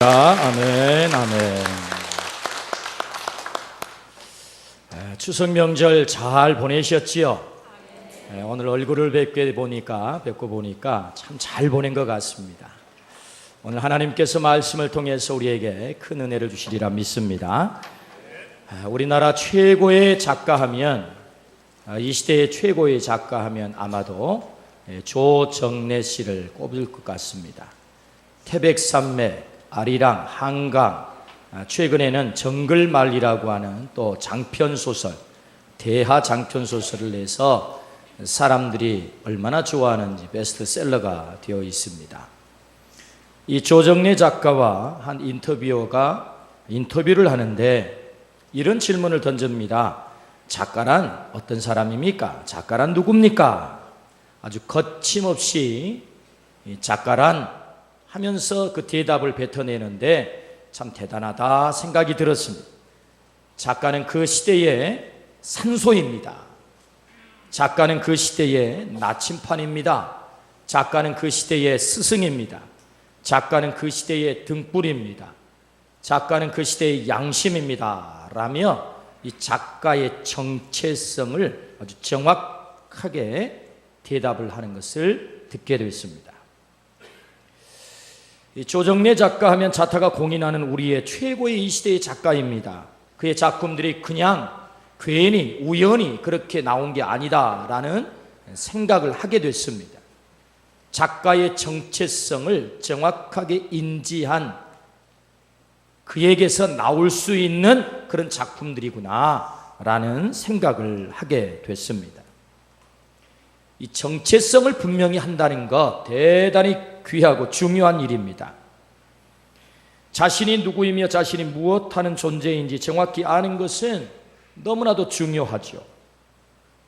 아멘, 아멘. 추석 명절 잘 보내셨지요? 오늘 얼굴을 뵙고 보니까 참 잘 보낸 것 같습니다. 오늘 하나님께서 말씀을 통해서 우리에게 큰 은혜를 주시리라 믿습니다. 우리나라 최고의 작가하면, 이 시대의 최고의 작가하면 아마도 조정래 씨를 꼽을 것 같습니다. 태백산맥, 아리랑, 한강, 최근에는 정글말이라고 하는 또 장편소설, 대하 장편소설을 내서 사람들이 얼마나 좋아하는지 베스트셀러가 되어 있습니다. 이 조정래 작가와 한 인터뷰어가 인터뷰를 하는데 이런 질문을 던집니다. 작가란 어떤 사람입니까? 작가란 누굽니까? 아주 거침없이 작가란 하면서 그 대답을 뱉어내는데 참 대단하다 생각이 들었습니다. 작가는 그 시대의 산소입니다. 작가는 그 시대의 나침판입니다. 작가는 그 시대의 스승입니다. 작가는 그 시대의 등불입니다. 작가는 그 시대의 양심입니다. 라며 이 작가의 정체성을 아주 정확하게 대답을 하는 것을 듣게 됐습니다. 조정래 작가 하면 자타가 공인하는 우리의 최고의 이 시대의 작가입니다. 그의 작품들이 그냥 괜히 우연히 그렇게 나온 게 아니다라는 생각을 하게 됐습니다. 작가의 정체성을 정확하게 인지한 그에게서 나올 수 있는 그런 작품들이구나라는 생각을 하게 됐습니다. 이 정체성을 분명히 한다는 것 대단히 귀하고 중요한 일입니다. 자신이 누구이며 자신이 무엇하는 존재인지 정확히 아는 것은 너무나도 중요하죠.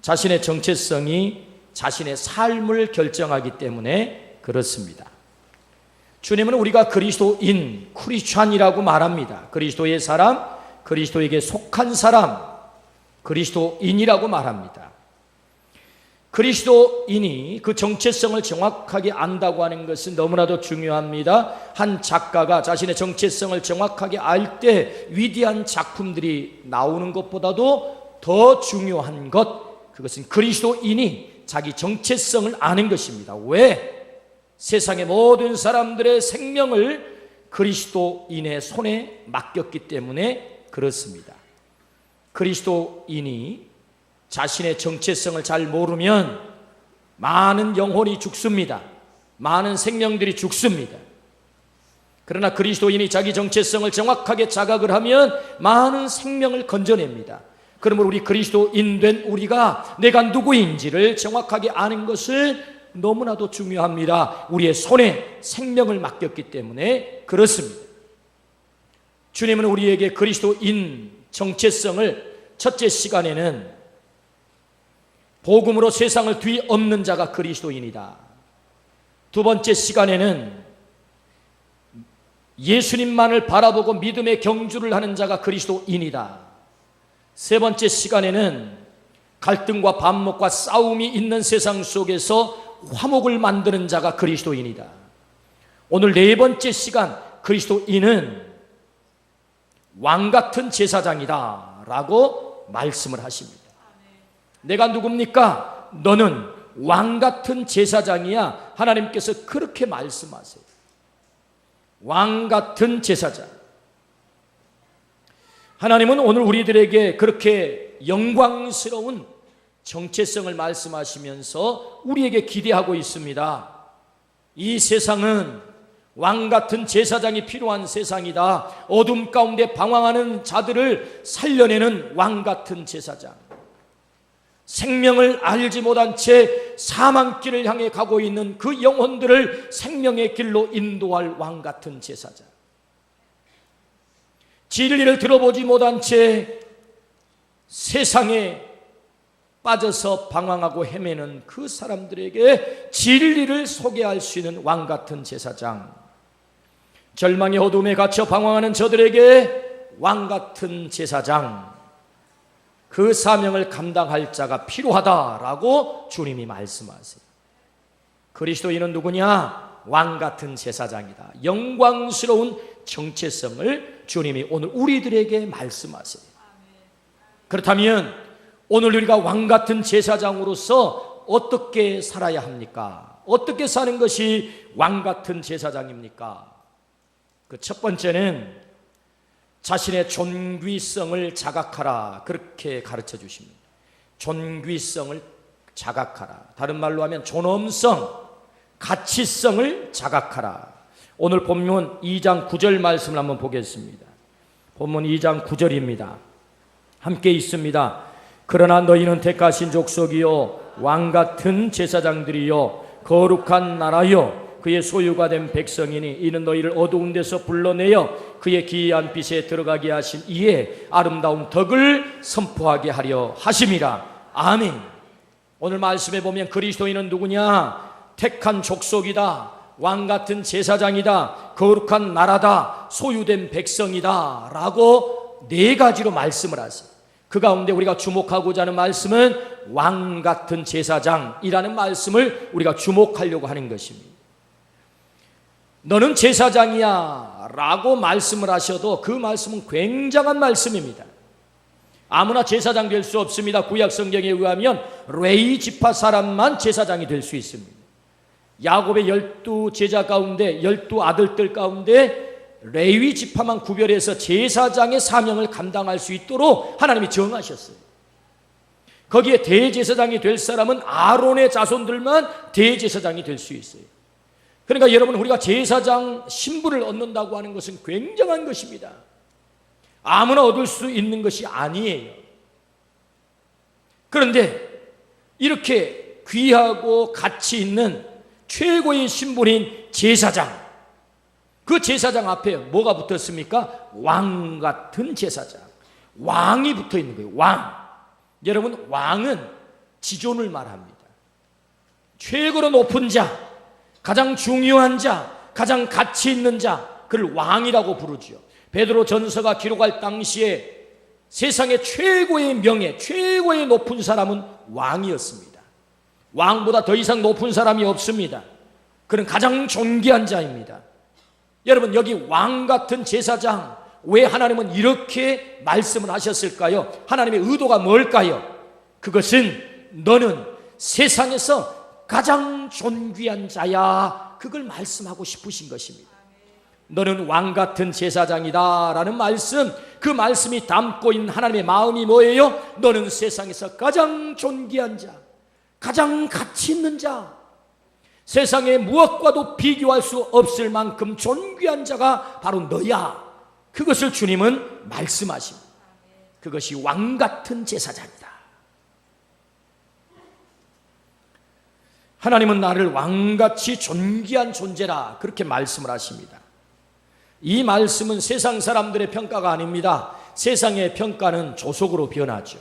자신의 정체성이 자신의 삶을 결정하기 때문에 그렇습니다. 주님은 우리가 그리스도인, 크리스찬이라고 말합니다. 그리스도의 사람, 그리스도에게 속한 사람, 그리스도인이라고 말합니다. 그리스도인이 그 정체성을 정확하게 안다고 하는 것은 너무나도 중요합니다. 한 작가가 자신의 정체성을 정확하게 알 때 위대한 작품들이 나오는 것보다도 더 중요한 것, 그것은 그리스도인이 자기 정체성을 아는 것입니다. 왜? 세상의 모든 사람들의 생명을 그리스도인의 손에 맡겼기 때문에 그렇습니다. 그리스도인이 자신의 정체성을 잘 모르면 많은 영혼이 죽습니다. 많은 생명들이 죽습니다. 그러나 그리스도인이 자기 정체성을 정확하게 자각을 하면 많은 생명을 건져냅니다. 그러므로 우리 그리스도인 된 우리가 내가 누구인지를 정확하게 아는 것은 너무나도 중요합니다. 우리의 손에 생명을 맡겼기 때문에 그렇습니다. 주님은 우리에게 그리스도인 정체성을 첫째 시간에는 복음으로 세상을 뒤엎는 자가 그리스도인이다. 두 번째 시간에는 예수님만을 바라보고 믿음의 경주를 하는 자가 그리스도인이다. 세 번째 시간에는 갈등과 반목과 싸움이 있는 세상 속에서 화목을 만드는 자가 그리스도인이다. 오늘 네 번째 시간, 그리스도인은 왕같은 제사장이다 라고 말씀을 하십니다. 내가 누굽니까? 너는 왕같은 제사장이야. 하나님께서 그렇게 말씀하세요. 왕같은 제사장. 하나님은 오늘 우리들에게 그렇게 영광스러운 정체성을 말씀하시면서 우리에게 기대하고 있습니다. 이 세상은 왕같은 제사장이 필요한 세상이다. 어둠 가운데 방황하는 자들을 살려내는 왕같은 제사장. 생명을 알지 못한 채 사망길을 향해 가고 있는 그 영혼들을 생명의 길로 인도할 왕같은 제사장. 진리를 들어보지 못한 채 세상에 빠져서 방황하고 헤매는 그 사람들에게 진리를 소개할 수 있는 왕같은 제사장. 절망의 어둠에 갇혀 방황하는 저들에게 왕같은 제사장. 그 사명을 감당할 자가 필요하다라고 주님이 말씀하세요. 그리스도인은 누구냐? 왕같은 제사장이다. 영광스러운 정체성을 주님이 오늘 우리들에게 말씀하세요. 그렇다면 오늘 우리가 왕같은 제사장으로서 어떻게 살아야 합니까? 어떻게 사는 것이 왕같은 제사장입니까? 그 첫 번째는 자신의 존귀성을 자각하라, 그렇게 가르쳐 주십니다. 존귀성을 자각하라. 다른 말로 하면 존엄성, 가치성을 자각하라. 오늘 본문 2장 9절 말씀을 한번 보겠습니다. 본문 2장 9절입니다. 함께 있습니다. 그러나 너희는 택하신 족속이요 왕같은 제사장들이요 거룩한 나라요 그의 소유가 된 백성이니 이는 너희를 어두운 데서 불러내어 그의 기이한 빛에 들어가게 하신 이의 아름다운 덕을 선포하게 하려 하심이라. 아멘. 오늘 말씀에 보면 그리스도인은 누구냐? 택한 족속이다, 왕같은 제사장이다, 거룩한 나라다, 소유된 백성이다 라고 네 가지로 말씀을 하세요. 그 가운데 우리가 주목하고자 하는 말씀은 왕같은 제사장이라는 말씀을 우리가 주목하려고 하는 것입니다. 너는 제사장이야 라고 말씀을 하셔도 그 말씀은 굉장한 말씀입니다. 아무나 제사장 될 수 없습니다. 구약 성경에 의하면 레위 지파 사람만 제사장이 될 수 있습니다. 야곱의 12제자 가운데 12아들들 가운데 레위 지파만 구별해서 제사장의 사명을 감당할 수 있도록 하나님이 정하셨어요. 거기에 대제사장이 될 사람은 아론의 자손들만 대제사장이 될 수 있어요. 그러니까 여러분, 우리가 제사장 신분을 얻는다고 하는 것은 굉장한 것입니다. 아무나 얻을 수 있는 것이 아니에요. 그런데 이렇게 귀하고 가치 있는 최고의 신분인 제사장, 그 제사장 앞에 뭐가 붙었습니까? 왕 같은 제사장, 왕이 붙어 있는 거예요. 왕. 여러분, 왕은 지존을 말합니다. 최고로 높은 자, 가장 중요한 자, 가장 가치 있는 자, 그를 왕이라고 부르죠. 베드로 전서가 기록할 당시에 세상의 최고의 명예, 최고의 높은 사람은 왕이었습니다. 왕보다 더 이상 높은 사람이 없습니다. 그는 가장 존귀한 자입니다. 여러분, 여기 왕같은 제사장, 왜 하나님은 이렇게 말씀을 하셨을까요? 하나님의 의도가 뭘까요? 그것은 너는 세상에서 가장 존귀한 자야, 그걸 말씀하고 싶으신 것입니다. 너는 왕같은 제사장이다 라는 말씀, 그 말씀이 담고 있는 하나님의 마음이 뭐예요? 너는 세상에서 가장 존귀한 자, 가장 가치 있는 자, 세상에 무엇과도 비교할 수 없을 만큼 존귀한 자가 바로 너야. 그것을 주님은 말씀하십니다. 그것이 왕같은 제사장이다. 하나님은 나를 왕같이 존귀한 존재라, 그렇게 말씀을 하십니다. 이 말씀은 세상 사람들의 평가가 아닙니다. 세상의 평가는 조속으로 변하죠.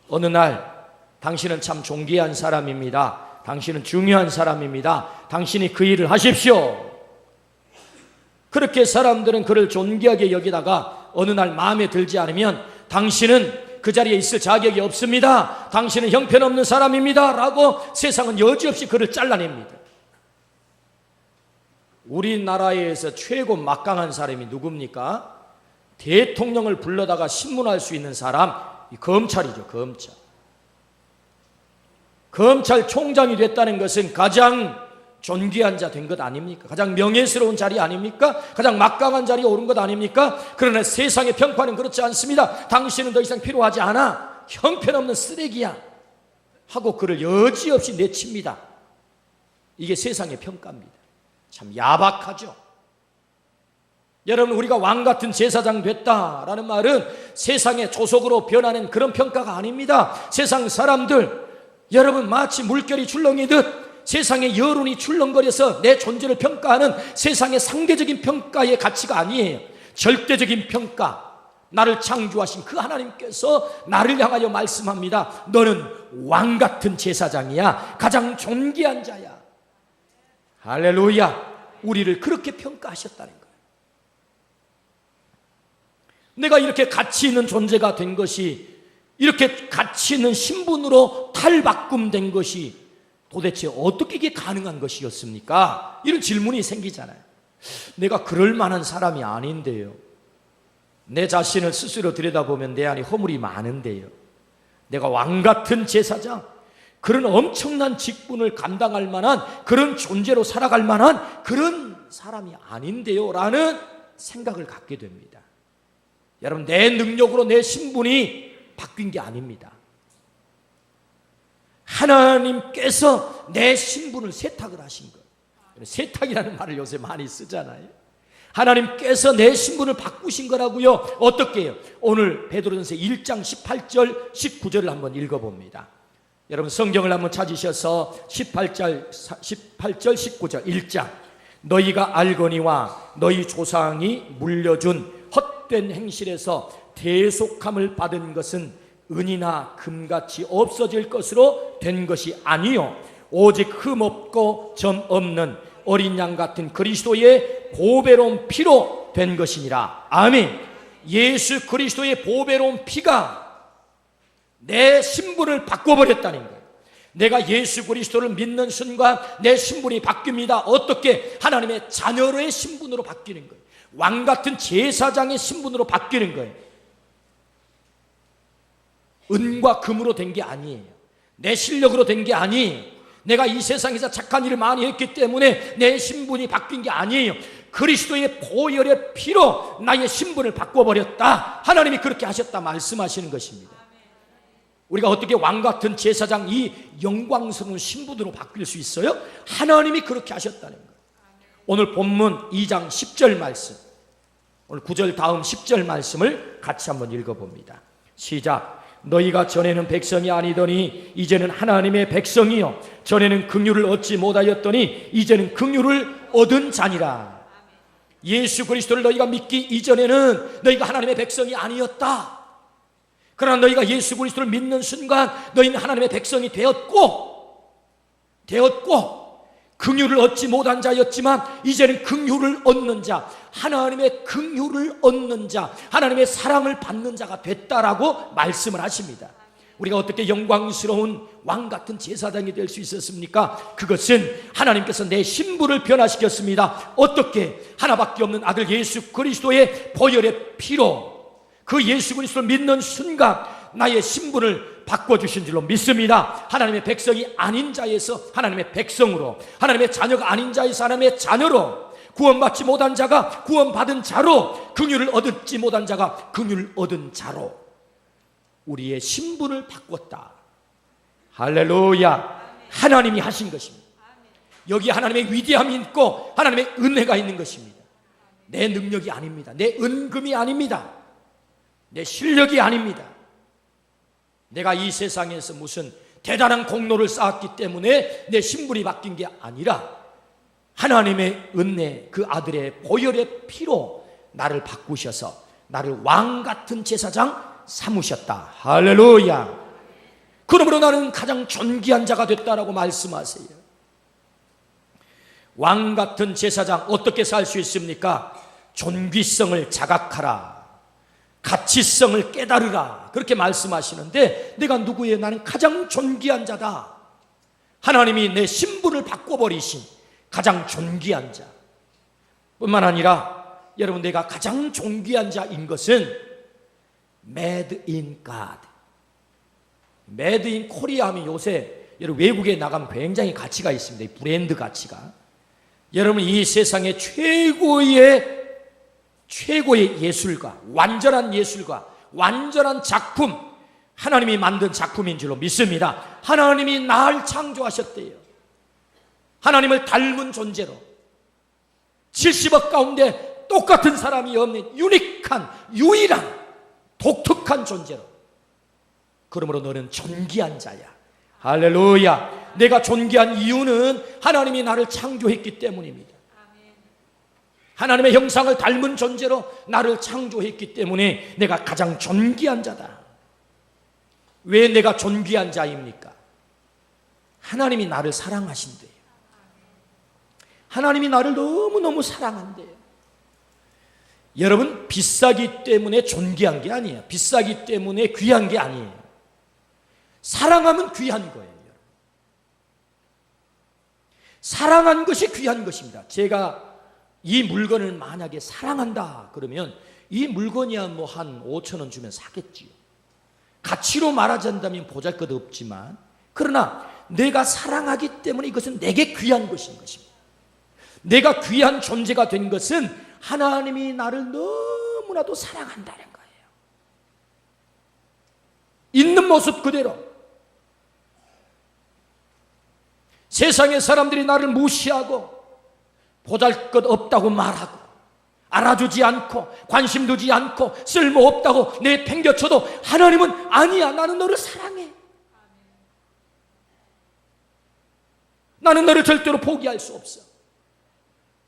어느 날 당신은 참 존귀한 사람입니다. 당신은 중요한 사람입니다. 당신이 그 일을 하십시오. 그렇게 사람들은 그를 존귀하게 여기다가 어느 날 마음에 들지 않으면 당신은 그 자리에 있을 자격이 없습니다. 당신은 형편없는 사람입니다 라고 세상은 여지없이 그를 잘라냅니다. 우리나라에서 최고 막강한 사람이 누굽니까? 대통령을 불러다가 신문할 수 있는 사람, 검찰이죠. 검찰총장이 됐다는 것은 가장 존귀한 자 된 것 아닙니까? 가장 명예스러운 자리 아닙니까? 가장 막강한 자리에 오른 것 아닙니까? 그러나 세상의 평판은 그렇지 않습니다. 당신은 더 이상 필요하지 않아, 형편없는 쓰레기야 하고 그를 여지없이 내칩니다. 이게 세상의 평가입니다. 참 야박하죠. 여러분, 우리가 왕같은 제사장 됐다라는 말은 세상의 조속으로 변하는 그런 평가가 아닙니다. 세상 사람들, 여러분, 마치 물결이 출렁이듯 세상의 여론이 출렁거려서 내 존재를 평가하는 세상의 상대적인 평가의 가치가 아니에요. 절대적인 평가, 나를 창조하신 그 하나님께서 나를 향하여 말씀합니다. 너는 왕같은 제사장이야, 가장 존귀한 자야. 할렐루야. 우리를 그렇게 평가하셨다는 거예요. 내가 이렇게 가치 있는 존재가 된 것이, 이렇게 가치 있는 신분으로 탈바꿈된 것이 도대체 어떻게 이게 가능한 것이었습니까? 이런 질문이 생기잖아요. 내가 그럴 만한 사람이 아닌데요. 내 자신을 스스로 들여다보면 내 안에 허물이 많은데요. 내가 왕같은 제사장, 그런 엄청난 직분을 감당할 만한 그런 존재로 살아갈 만한 그런 사람이 아닌데요 라는 생각을 갖게 됩니다. 여러분, 내 능력으로 내 신분이 바뀐 게 아닙니다. 하나님께서 내 신분을 세탁을 하신 거예요. 세탁이라는 말을 요새 많이 쓰잖아요. 하나님께서 내 신분을 바꾸신 거라고요. 어떻게 해요? 오늘 베드로전서 1장 18절 19절을 한번 읽어봅니다. 여러분 성경을 한번 찾으셔서 18절 19절 1장. 너희가 알거니와 너희 조상이 물려준 헛된 행실에서 대속함을 받은 것은 은이나 금같이 없어질 것으로 된 것이 아니요 오직 흠없고 점 없는 어린 양 같은 그리스도의 보배로운 피로 된 것이니라. 아멘. 예수 그리스도의 보배로운 피가 내 신분을 바꿔버렸다는 거예요. 내가 예수 그리스도를 믿는 순간 내 신분이 바뀝니다. 어떻게? 하나님의 자녀로의 신분으로 바뀌는 거예요. 왕같은 제사장의 신분으로 바뀌는 거예요. 은과 금으로 된 게 아니에요. 내 실력으로 된 게 아니에요. 내가 이 세상에서 착한 일을 많이 했기 때문에 내 신분이 바뀐 게 아니에요. 그리스도의 보혈의 피로 나의 신분을 바꿔버렸다. 하나님이 그렇게 하셨다 말씀하시는 것입니다. 우리가 어떻게 왕같은 제사장 이 영광스러운 신분으로 바뀔 수 있어요? 하나님이 그렇게 하셨다는 거예요. 오늘 본문 2장 10절 말씀, 오늘 9절 다음 10절 말씀을 같이 한번 읽어봅니다. 시작. 너희가 전에는 백성이 아니더니 이제는 하나님의 백성이요 전에는 긍휼을 얻지 못하였더니 이제는 긍휼을 얻은 자니라. 예수 그리스도를 너희가 믿기 이전에는 너희가 하나님의 백성이 아니었다. 그러나 너희가 예수 그리스도를 믿는 순간 너희는 하나님의 백성이 되었고 긍휼을 얻지 못한 자였지만 이제는 긍휼을 얻는 자, 하나님의 긍휼을 얻는 자, 하나님의 사랑을 받는 자가 됐다라고 말씀을 하십니다. 우리가 어떻게 영광스러운 왕같은 제사장이 될 수 있었습니까? 그것은 하나님께서 내 신분을 변화시켰습니다. 어떻게? 하나밖에 없는 아들 예수 그리스도의 보혈의 피로 그 예수 그리스도를 믿는 순간 나의 신분을 바꿔주신 줄로 믿습니다. 하나님의 백성이 아닌 자에서 하나님의 백성으로, 하나님의 자녀가 아닌 자에서 하나님의 자녀로, 구원받지 못한 자가 구원받은 자로, 긍휼을 얻지 못한 자가 긍휼을 얻은 자로 우리의 신분을 바꿨다. 할렐루야. 하나님이 하신 것입니다. 여기 하나님의 위대함이 있고 하나님의 은혜가 있는 것입니다. 내 능력이 아닙니다. 내 은금이 아닙니다. 내 실력이 아닙니다. 내가 이 세상에서 무슨 대단한 공로를 쌓았기 때문에 내 신분이 바뀐 게 아니라 하나님의 은혜, 그 아들의 보혈의 피로 나를 바꾸셔서 나를 왕같은 제사장 삼으셨다. 할렐루야. 그러므로 나는 가장 존귀한 자가 됐다라고 말씀하세요. 왕같은 제사장 어떻게 살 수 있습니까? 존귀성을 자각하라, 가치성을 깨달으라, 그렇게 말씀하시는데 내가 누구예요? 나는 가장 존귀한 자다. 하나님이 내 신분을 바꿔버리신 가장 존귀한 자 뿐만 아니라 여러분, 내가 가장 존귀한 자인 것은 Made in God, Made in Korea 하면 요새 여러분 외국에 나가면 굉장히 가치가 있습니다. 이 브랜드 가치가. 여러분, 이 세상의 최고의 예술가, 완전한 예술가, 완전한 작품, 하나님이 만든 작품인 줄로 믿습니다. 하나님이 날 창조하셨대요. 하나님을 닮은 존재로 70억 가운데 똑같은 사람이 없는 유니크한, 유일한, 독특한 존재로. 그러므로 너는 존귀한 자야. 할렐루야. 내가 존귀한 이유는 하나님이 나를 창조했기 때문입니다. 하나님의 형상을 닮은 존재로 나를 창조했기 때문에 내가 가장 존귀한 자다. 왜 내가 존귀한 자입니까? 하나님이 나를 사랑하신대요. 하나님이 나를 너무너무 사랑한대요. 여러분, 비싸기 때문에 존귀한 게 아니에요. 비싸기 때문에 귀한 게 아니에요. 사랑하면 귀한 거예요. 사랑한 것이 귀한 것입니다. 제가 이 물건을 만약에 사랑한다 그러면 이 물건이야 뭐 한 5천 원 주면 사겠지요. 가치로 말하자면 보잘것없지만, 그러나 내가 사랑하기 때문에 이것은 내게 귀한 것인 것입니다. 내가 귀한 존재가 된 것은 하나님이 나를 너무나도 사랑한다는 거예요. 있는 모습 그대로. 세상의 사람들이 나를 무시하고 보잘것없다고 말하고 알아주지 않고 관심 두지 않고 쓸모없다고 내팽겨쳐도 하나님은 아니야, 나는 너를 사랑해. 나는 너를 절대로 포기할 수 없어.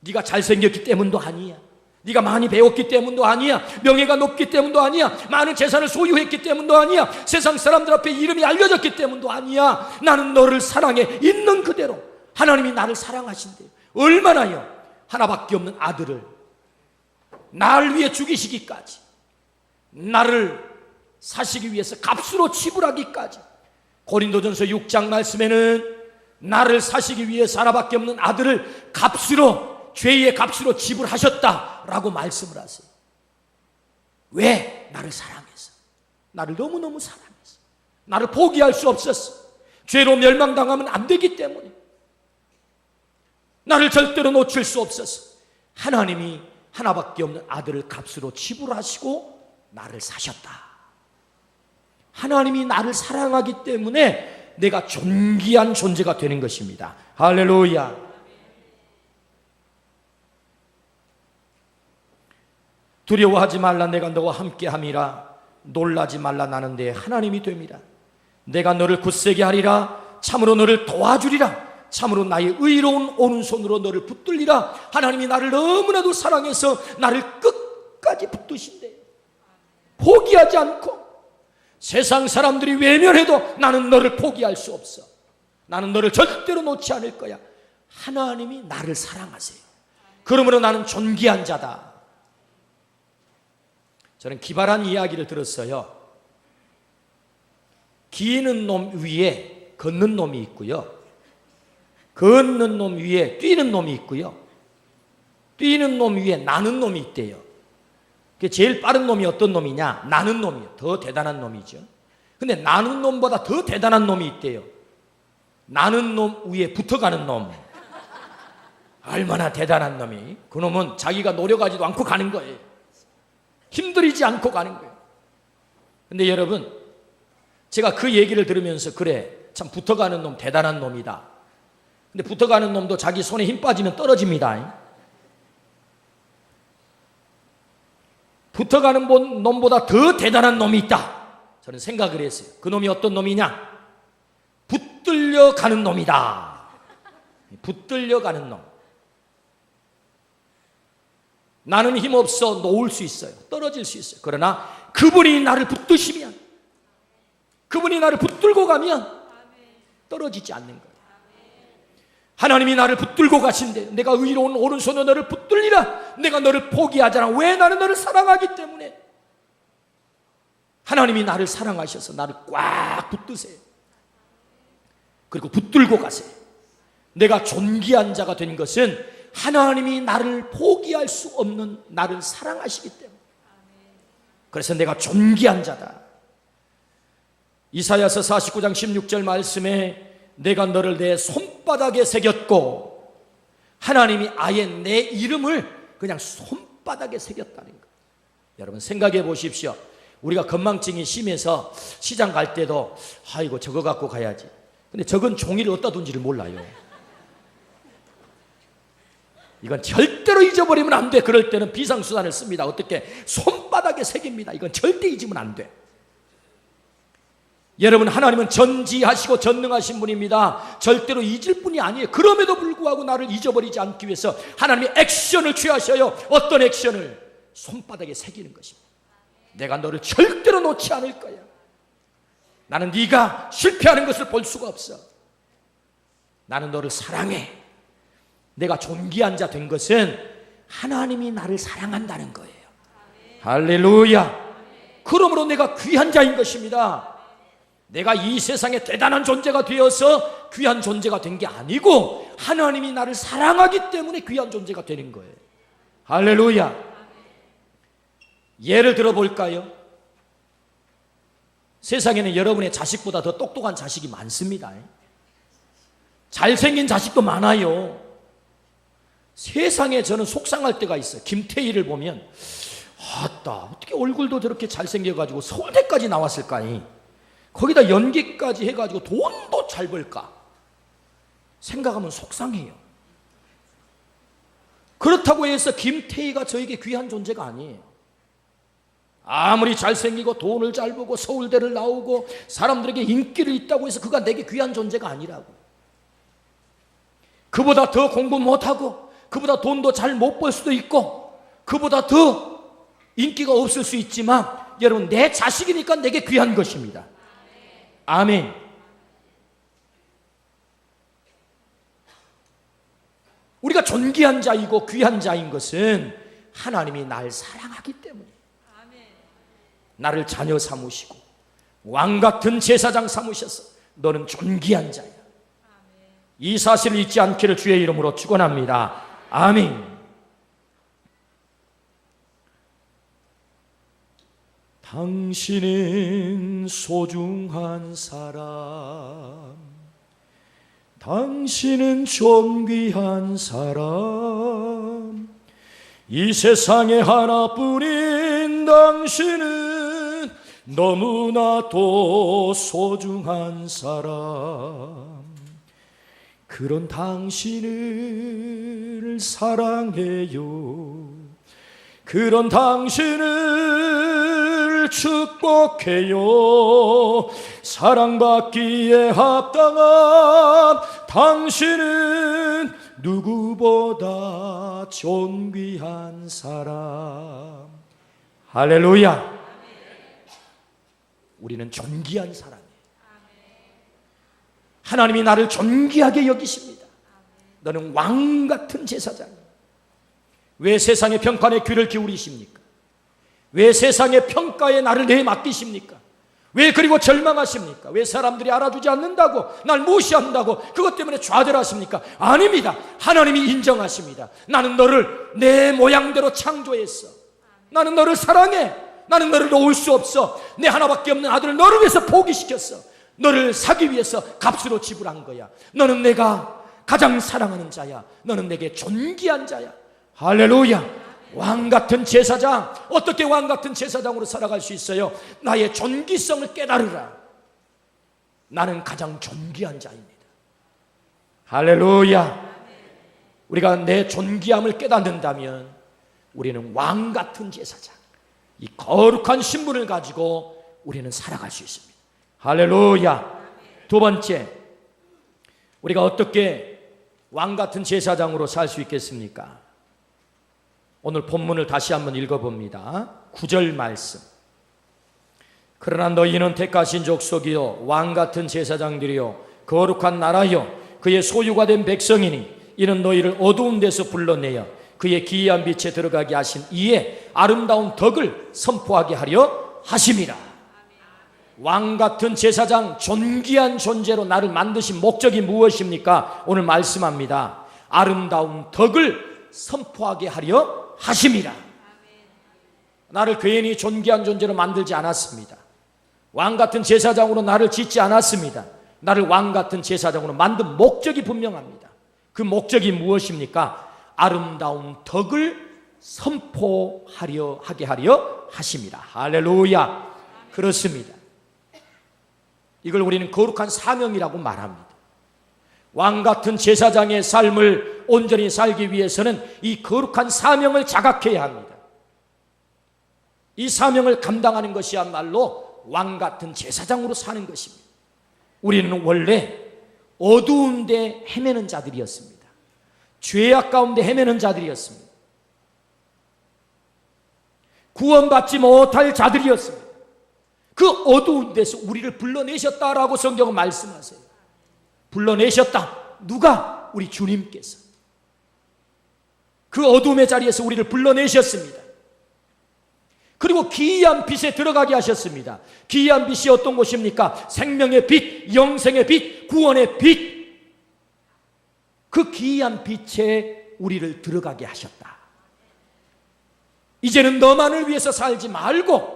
네가 잘생겼기 때문도 아니야, 네가 많이 배웠기 때문도 아니야, 명예가 높기 때문도 아니야, 많은 재산을 소유했기 때문도 아니야, 세상 사람들 앞에 이름이 알려졌기 때문도 아니야. 나는 너를 사랑해. 있는 그대로 하나님이 나를 사랑하신대요. 얼마나요? 하나밖에 없는 아들을 나를 위해 죽이시기까지, 나를 사시기 위해서 값으로 지불하기까지. 고린도전서 6장 말씀에는 나를 사시기 위해서 하나밖에 없는 아들을 값으로, 죄의 값으로 지불하셨다라고 말씀을 하세요. 왜? 나를 사랑해서. 나를 너무너무 사랑해서. 나를 포기할 수 없었어. 죄로 멸망당하면 안 되기 때문에 나를 절대로 놓칠 수 없었어. 하나님이 하나밖에 없는 아들을 값으로 지불하시고 나를 사셨다. 하나님이 나를 사랑하기 때문에 내가 존귀한 존재가 되는 것입니다. 할렐루야. 두려워하지 말라, 내가 너와 함께함이라. 놀라지 말라, 나는 내 하나님이 됨이라. 내가 너를 굳세게 하리라. 참으로 너를 도와주리라. 참으로 나의 의로운 오른손으로 너를 붙들리라. 하나님이 나를 너무나도 사랑해서 나를 끝까지 붙드신대요. 포기하지 않고. 세상 사람들이 외면해도 나는 너를 포기할 수 없어. 나는 너를 절대로 놓지 않을 거야. 하나님이 나를 사랑하세요. 그러므로 나는 존귀한 자다. 저는 기발한 이야기를 들었어요. 기는 놈 위에 걷는 놈이 있고요, 걷는 놈 위에 뛰는 놈이 있고요, 뛰는 놈 위에 나는 놈이 있대요. 제일 빠른 놈이 어떤 놈이냐? 나는 놈이에요. 더 대단한 놈이죠. 근데 나는 놈보다 더 대단한 놈이 있대요. 나는 놈 위에 붙어가는 놈. 얼마나 대단한 놈이. 그 놈은 자기가 노력하지도 않고 가는 거예요. 힘들이지 않고 가는 거예요. 근데 여러분, 제가 그 얘기를 들으면서 그래, 참 붙어가는 놈 대단한 놈이다. 근데 붙어가는 놈도 자기 손에 힘 빠지면 떨어집니다. 붙어가는 놈보다 더 대단한 놈이 있다. 저는 생각을 했어요. 그 놈이 어떤 놈이냐? 붙들려 가는 놈이다. 붙들려 가는 놈. 나는 힘없어 놓을 수 있어요. 떨어질 수 있어요. 그러나 그분이 나를 붙드시면, 그분이 나를 붙들고 가면 떨어지지 않는 거예요. 하나님이 나를 붙들고 가신대. 내가 의로운 오른손으로 너를 붙들리라. 내가 너를 포기하지 않아. 왜? 나는 너를 사랑하기 때문에. 하나님이 나를 사랑하셔서 나를 꽉 붙드세요. 그리고 붙들고 가세요. 내가 존귀한 자가 된 것은 하나님이 나를 포기할 수 없는, 나를 사랑하시기 때문에. 그래서 내가 존귀한 자다. 이사야서 49장 16절 말씀에 내가 너를 내 손바닥에 새겼고, 하나님이 아예 내 이름을 그냥 손바닥에 새겼다는 거예요. 여러분 생각해 보십시오. 우리가 건망증이 심해서 시장 갈 때도 아이고 저거 갖고 가야지. 근데 저건 종이를 어디다 둔지를 몰라요. 이건 절대로 잊어버리면 안 돼. 그럴 때는 비상수단을 씁니다. 어떻게? 손바닥에 새깁니다. 이건 절대 잊으면 안 돼. 여러분, 하나님은 전지하시고 전능하신 분입니다. 절대로 잊을 분이 아니에요. 그럼에도 불구하고 나를 잊어버리지 않기 위해서 하나님이 액션을 취하셔요. 어떤 액션을? 손바닥에 새기는 것입니다. 내가 너를 절대로 놓지 않을 거야. 나는 네가 실패하는 것을 볼 수가 없어. 나는 너를 사랑해. 내가 존귀한 자 된 것은 하나님이 나를 사랑한다는 거예요. 할렐루야. 그러므로 내가 귀한 자인 것입니다. 내가 이 세상에 대단한 존재가 되어서 귀한 존재가 된 게 아니고 하나님이 나를 사랑하기 때문에 귀한 존재가 되는 거예요. 할렐루야. 예를 들어 볼까요? 세상에는 여러분의 자식보다 더 똑똑한 자식이 많습니다. 잘생긴 자식도 많아요. 세상에 저는 속상할 때가 있어요. 김태희를 보면 아따 어떻게 얼굴도 저렇게 잘생겨가지고 서울대까지 나왔을까니, 거기다 연기까지 해가지고 돈도 잘 벌까 생각하면 속상해요. 그렇다고 해서 김태희가 저에게 귀한 존재가 아니에요. 아무리 잘생기고 돈을 잘 벌고 서울대를 나오고 사람들에게 인기를 있다고 해서 그가 내게 귀한 존재가 아니라고. 그보다 더 공부 못하고 그보다 돈도 잘 못 벌 수도 있고 그보다 더 인기가 없을 수 있지만 여러분, 내 자식이니까 내게 귀한 것입니다. 아멘. 우리가 존귀한 자이고 귀한 자인 것은 하나님이 날 사랑하기 때문에 나를 자녀 삼으시고 왕같은 제사장 삼으셔서 너는 존귀한 자야. 이 사실을 잊지 않기를 주의 이름으로 축원합니다. 아멘. 당신은 소중한 사람, 당신은 존귀한 사람, 이 세상에 하나뿐인 당신은 너무나도 소중한 사람. 그런 당신을 사랑해요. 그런 당신을 축복해요. 사랑받기에 합당한 당신은 누구보다 존귀한 사람. 할렐루야. 우리는 존귀한 사람이에요. 하나님이 나를 존귀하게 여기십니다. 너는 왕같은 제사장이야. 왜 세상의 평판에 귀를 기울이십니까? 왜 세상의 평가에 나를 내맡기십니까? 왜 그리고 절망하십니까? 왜 사람들이 알아주지 않는다고, 날 무시한다고 그것 때문에 좌절하십니까? 아닙니다. 하나님이 인정하십니다. 나는 너를 내 모양대로 창조했어. 나는 너를 사랑해. 나는 너를 놓을 수 없어. 내 하나밖에 없는 아들을 너를 위해서 포기시켰어. 너를 사기 위해서 값으로 지불한 거야. 너는 내가 가장 사랑하는 자야. 너는 내게 존귀한 자야. 할렐루야. 왕같은 제사장. 어떻게 왕같은 제사장으로 살아갈 수 있어요? 나의 존귀성을 깨달으라. 나는 가장 존귀한 자입니다. 할렐루야. 우리가 내 존귀함을 깨닫는다면 우리는 왕같은 제사장, 이 거룩한 신분을 가지고 우리는 살아갈 수 있습니다. 할렐루야. 두 번째, 우리가 어떻게 왕같은 제사장으로 살 수 있겠습니까? 오늘 본문을 다시 한번 읽어봅니다. 9절 말씀. 그러나 너희는 택하신 족속이요 왕같은 제사장들이요 거룩한 나라요 그의 소유가 된 백성이니 이는 너희를 어두운 데서 불러내어 그의 기이한 빛에 들어가게 하신 이에 아름다운 덕을 선포하게 하려 하심이라. 왕같은 제사장, 존귀한 존재로 나를 만드신 목적이 무엇입니까? 오늘 말씀합니다. 아름다운 덕을 선포하게 하려 하심이라. 나를 괜히 존귀한 존재로 만들지 않았습니다. 왕같은 제사장으로 나를 짓지 않았습니다. 나를 왕같은 제사장으로 만든 목적이 분명합니다. 그 목적이 무엇입니까? 아름다운 덕을 선포하려 하게 하려 하심이라. 할렐루야. 그렇습니다. 이걸 우리는 거룩한 사명이라고 말합니다. 왕같은 제사장의 삶을 온전히 살기 위해서는 이 거룩한 사명을 자각해야 합니다. 이 사명을 감당하는 것이야말로 왕같은 제사장으로 사는 것입니다. 우리는 원래 어두운 데 헤매는 자들이었습니다. 죄악 가운데 헤매는 자들이었습니다. 구원받지 못할 자들이었습니다. 그 어두운 데서 우리를 불러내셨다라고 성경은 말씀하세요. 불러내셨다. 누가? 우리 주님께서. 그 어둠의 자리에서 우리를 불러내셨습니다. 그리고 기이한 빛에 들어가게 하셨습니다. 기이한 빛이 어떤 것입니까? 생명의 빛, 영생의 빛, 구원의 빛. 그 기이한 빛에 우리를 들어가게 하셨다. 이제는 너만을 위해서 살지 말고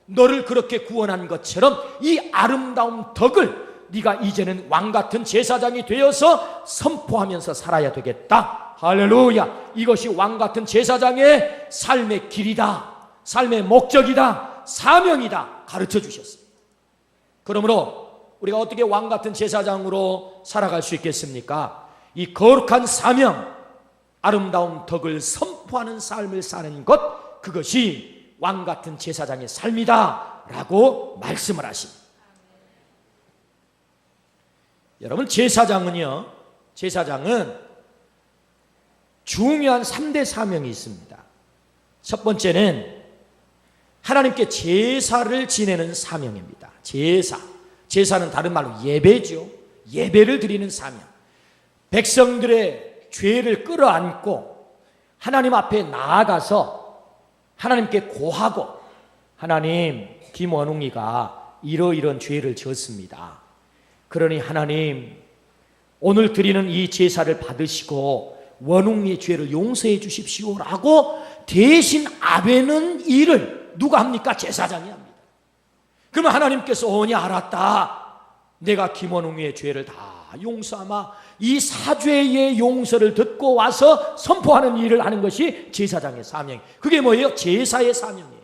너를 그렇게 구원한 것처럼 이 아름다운 덕을 네가 이제는 왕같은 제사장이 되어서 선포하면서 살아야 되겠다. 할렐루야. 이것이 왕같은 제사장의 삶의 길이다, 삶의 목적이다, 사명이다 가르쳐 주셨어요. 그러므로 우리가 어떻게 왕같은 제사장으로 살아갈 수 있겠습니까? 이 거룩한 사명, 아름다운 덕을 선포하는 삶을 사는 것, 그것이 왕같은 제사장의 삶이다 라고 말씀을 하십니다. 여러분, 제사장은 중요한 3대 사명이 있습니다. 첫 번째는 하나님께 제사를 지내는 사명입니다. 제사는 다른 말로 예배죠. 예배를 드리는 사명. 백성들의 죄를 끌어안고 하나님 앞에 나아가서 하나님께 고하고, 하나님, 김원웅이가 이러이런 죄를 지었습니다. 그러니 하나님, 오늘 드리는 이 제사를 받으시고 원웅이의 죄를 용서해 주십시오 라고 대신 아뢰는 일을 누가 합니까? 제사장이 합니다. 그러면 하나님께서 오니 알았다, 내가 김원웅이의 죄를 다 용서하마, 이 사죄의 용서를 듣고 와서 선포하는 일을 하는 것이 제사장의 사명. 그게 뭐예요? 제사의 사명이에요.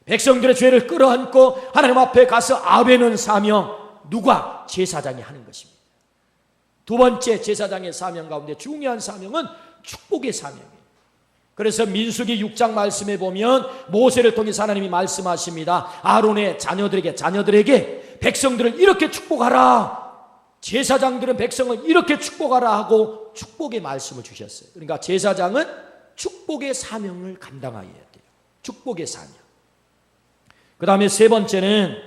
백성들의 죄를 끌어안고 하나님 앞에 가서 아뢰는 사명, 누가? 제사장이 하는 것입니다. 두 번째 제사장의 사명 가운데 중요한 사명은 축복의 사명이에요. 그래서 민수기 6장 말씀에 보면 모세를 통해서 하나님이 말씀하십니다. 아론의 자녀들에게 백성들을 이렇게 축복하라, 제사장들은 백성을 이렇게 축복하라 하고 축복의 말씀을 주셨어요. 그러니까 제사장은 축복의 사명을 감당해야 돼요. 축복의 사명. 그 다음에 세 번째는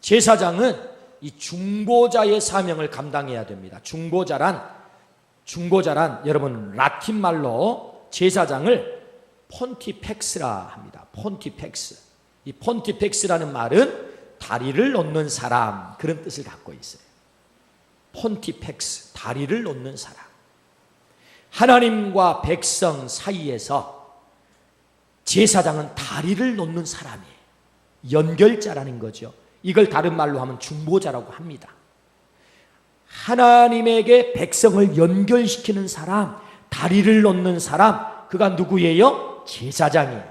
제사장은 이 중보자의 사명을 감당해야 됩니다. 중보자란 여러분 라틴 말로 제사장을 폰티펙스라 합니다. 폰티펙스. 이 폰티펙스라는 말은 다리를 놓는 사람, 그런 뜻을 갖고 있어요. 폰티펙스, 다리를 놓는 사람. 하나님과 백성 사이에서 제사장은 다리를 놓는 사람이에요. 연결자라는 거죠. 이걸 다른 말로 하면 중보자라고 합니다. 하나님에게 백성을 연결시키는 사람, 다리를 놓는 사람, 그가 누구예요? 제사장이에요.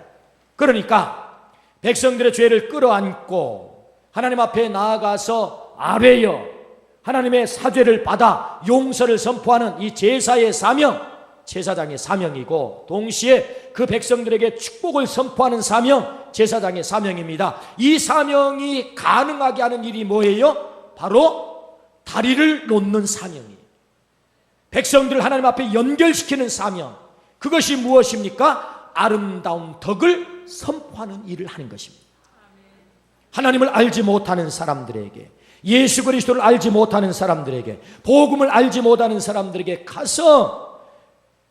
그러니까 백성들의 죄를 끌어안고 하나님 앞에 나아가서 아뢰어 하나님의 사죄를 받아 용서를 선포하는 이 제사의 사명, 제사장의 사명이고, 동시에 그 백성들에게 축복을 선포하는 사명, 제사장의 사명입니다. 이 사명이 가능하게 하는 일이 뭐예요? 바로 다리를 놓는 사명이에요. 백성들을 하나님 앞에 연결시키는 사명, 그것이 무엇입니까? 아름다운 덕을 선포하는 일을 하는 것입니다. 하나님을 알지 못하는 사람들에게, 예수 그리스도를 알지 못하는 사람들에게, 복음을 알지 못하는 사람들에게 가서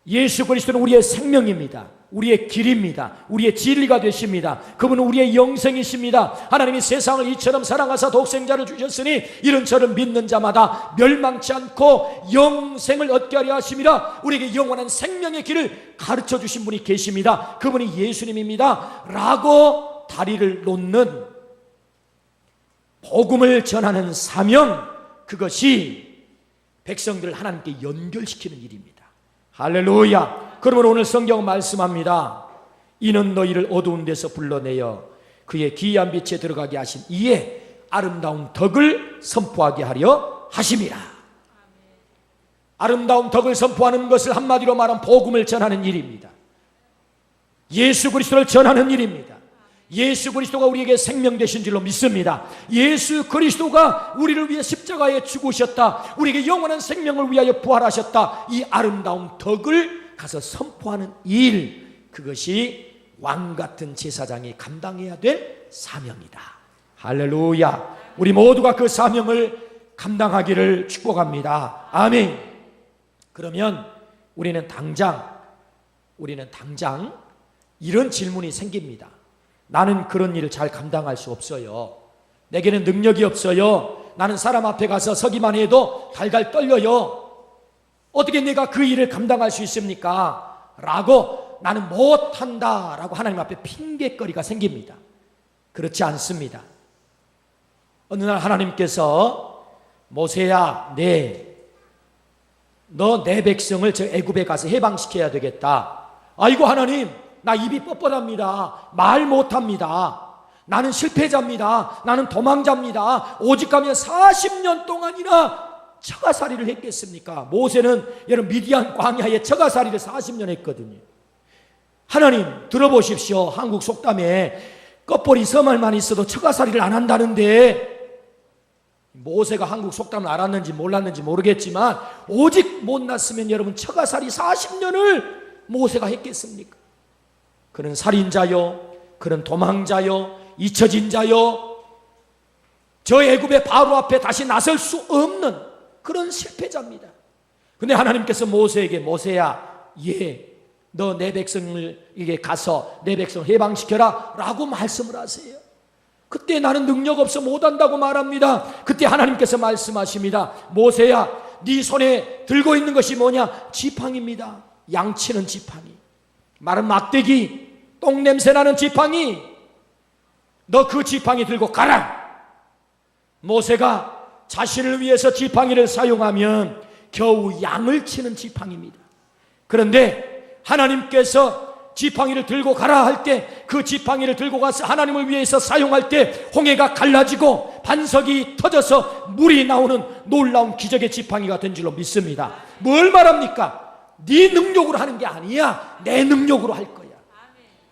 예수 그리스도는 우리의 생명입니다, 우리의 길입니다, 우리의 진리가 되십니다, 그분은 우리의 영생이십니다, 하나님이 세상을 이처럼 사랑하사 독생자를 주셨으니 이런 저를 믿는 자마다 멸망치 않고 영생을 얻게 하려 하심이라, 우리에게 영원한 생명의 길을 가르쳐 주신 분이 계십니다, 그분이 예수님입니다 라고 다리를 놓는, 복음을 전하는 사명, 그것이 백성들을 하나님께 연결시키는 일입니다. 할렐루야. 그러면 오늘 성경은 말씀합니다. 이는 너희를 어두운 데서 불러내어 그의 기이한 빛에 들어가게 하신 이에 아름다운 덕을 선포하게 하려 하심이라. 아름다운 덕을 선포하는 것을 한마디로 말하면 복음을 전하는 일입니다. 예수 그리스도를 전하는 일입니다. 예수 그리스도가 우리에게 생명 되신 줄로 믿습니다. 예수 그리스도가 우리를 위해 십자가에 죽으셨다, 우리에게 영원한 생명을 위하여 부활하셨다, 이 아름다운 덕을 가서 선포하는 일, 그것이 왕같은 제사장이 감당해야 될 사명이다. 할렐루야. 우리 모두가 그 사명을 감당하기를 축복합니다. 아멘. 그러면 우리는 당장 이런 질문이 생깁니다. 나는 그런 일을 잘 감당할 수 없어요. 내게는 능력이 없어요. 나는 사람 앞에 가서 서기만 해도 달달 떨려요. 어떻게 내가 그 일을 감당할 수 있습니까? 라고 나는 못한다라고 하나님 앞에 핑계거리가 생깁니다. 그렇지 않습니다. 어느 날 하나님께서 모세야, 너 내 백성을 저 애굽에 가서 해방시켜야 되겠다. 아이고 하나님, 나 입이 뻣뻣합니다. 말 못합니다. 나는 실패자입니다. 나는 도망자입니다. 오직 가면 40년 동안이나 처가살이를 했겠습니까? 모세는 여러분 미디안 광야에 처가살이를 40년 했거든요. 하나님 들어보십시오. 한국 속담에 껍벌이 서말만 있어도 처가살이를 안 한다는데, 모세가 한국 속담을 알았는지 몰랐는지 모르겠지만 오직 못났으면 여러분 처가살이 40년을 모세가 했겠습니까? 그는 살인자요, 그는 도망자요, 잊혀진 자요, 저 애굽의 바로 앞에 다시 나설 수 없는 그런 실패자입니다. 근데 하나님께서 모세에게 모세야, 너 내 백성에게 가서 내 백성을 해방시켜라 라고 말씀을 하세요. 그때 나는 능력 없어 못한다고 말합니다. 그때 하나님께서 말씀하십니다. 모세야, 네 손에 들고 있는 것이 뭐냐? 지팡이입니다. 양치는 지팡이, 마른 막대기, 똥냄새 나는 지팡이, 너 그 지팡이 들고 가라. 모세가 자신을 위해서 지팡이를 사용하면 겨우 양을 치는 지팡이입니다. 그런데 하나님께서 지팡이를 들고 가라 할 때, 그 지팡이를 들고 가서 하나님을 위해서 사용할 때 홍해가 갈라지고 반석이 터져서 물이 나오는 놀라운 기적의 지팡이가 된 줄로 믿습니다. 뭘 말합니까? 네 능력으로 하는 게 아니야. 내 능력으로 할 거야.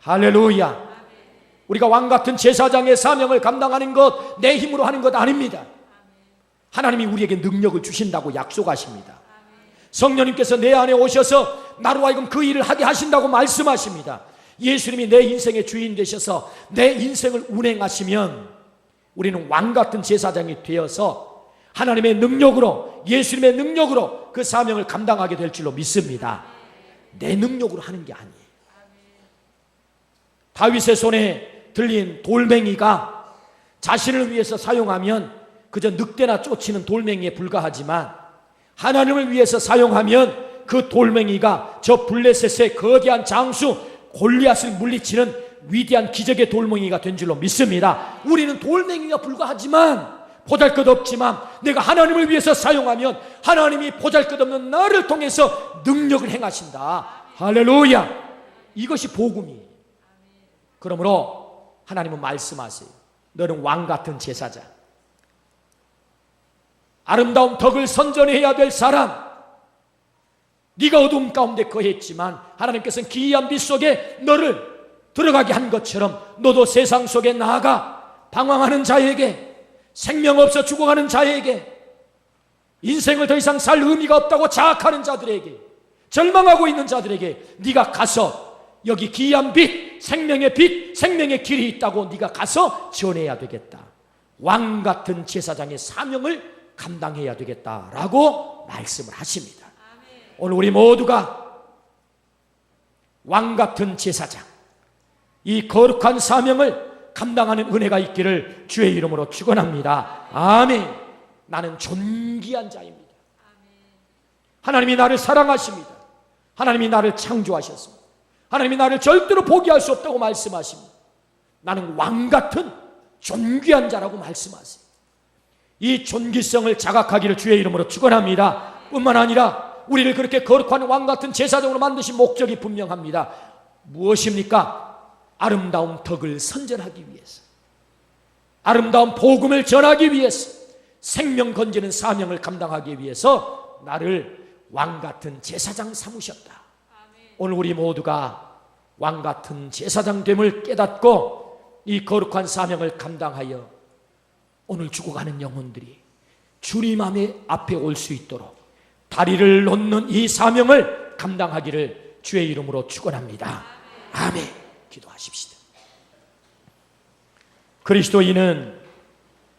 할렐루야. 우리가 왕같은 제사장의 사명을 감당하는 것, 내 힘으로 하는 것 아닙니다. 하나님이 우리에게 능력을 주신다고 약속하십니다. 성령님께서 내 안에 오셔서 나로 하여금 그 일을 하게 하신다고 말씀하십니다. 예수님이 내 인생의 주인 되셔서 내 인생을 운행하시면 우리는 왕같은 제사장이 되어서 하나님의 능력으로, 예수님의 능력으로 그 사명을 감당하게 될 줄로 믿습니다. 내 능력으로 하는 게 아니에요. 다윗의 손에 들린 돌멩이가 자신을 위해서 사용하면 그저 늑대나 쫓이는 돌멩이에 불과하지만, 하나님을 위해서 사용하면 그 돌멩이가 저 블레셋의 거대한 장수 골리앗을 물리치는 위대한 기적의 돌멩이가 된 줄로 믿습니다. 우리는 돌멩이가 불과하지만, 보잘것없지만 내가 하나님을 위해서 사용하면 하나님이 보잘것없는 나를 통해서 능력을 행하신다. 할렐루야. 이것이 복음이에요. 그러므로 하나님은 말씀하세요. 너는 왕같은 제사장, 아름다운 덕을 선전해야 될 사람, 네가 어두움 가운데 거했지만 하나님께서는 기이한 빛 속에 너를 들어가게 한 것처럼 너도 세상 속에 나아가 방황하는 자에게, 생명 없어 죽어가는 자에게, 인생을 더 이상 살 의미가 없다고 자학하는 자들에게, 절망하고 있는 자들에게 네가 가서 여기 기이한 빛, 생명의 빛, 생명의 길이 있다고 네가 가서 전해야 되겠다. 왕같은 제사장의 사명을 감당해야 되겠다라고 말씀을 하십니다. 오늘 우리 모두가 왕같은 제사장, 이 거룩한 사명을 감당하는 은혜가 있기를 주의 이름으로 축원합니다. 아멘. 나는 존귀한 자입니다. 하나님이 나를 사랑하십니다. 하나님이 나를 창조하셨습니다. 하나님이 나를 절대로 포기할 수 없다고 말씀하십니다. 나는 왕같은 존귀한 자라고 말씀하세요. 이 존귀성을 자각하기를 주의 이름으로 축원합니다. 뿐만 아니라 우리를 그렇게 거룩한 왕같은 제사장으로 만드신 목적이 분명합니다. 무엇입니까? 아름다운 덕을 선전하기 위해서, 아름다운 복음을 전하기 위해서, 생명 건지는 사명을 감당하기 위해서 나를 왕같은 제사장 삼으셨다. 오늘 우리 모두가 왕같은 제사장됨을 깨닫고 이 거룩한 사명을 감당하여 오늘 죽어가는 영혼들이 주님 앞에 올 수 있도록 다리를 놓는 이 사명을 감당하기를 주의 이름으로 축원합니다. 아멘. 기도하십시다. 그리스도인은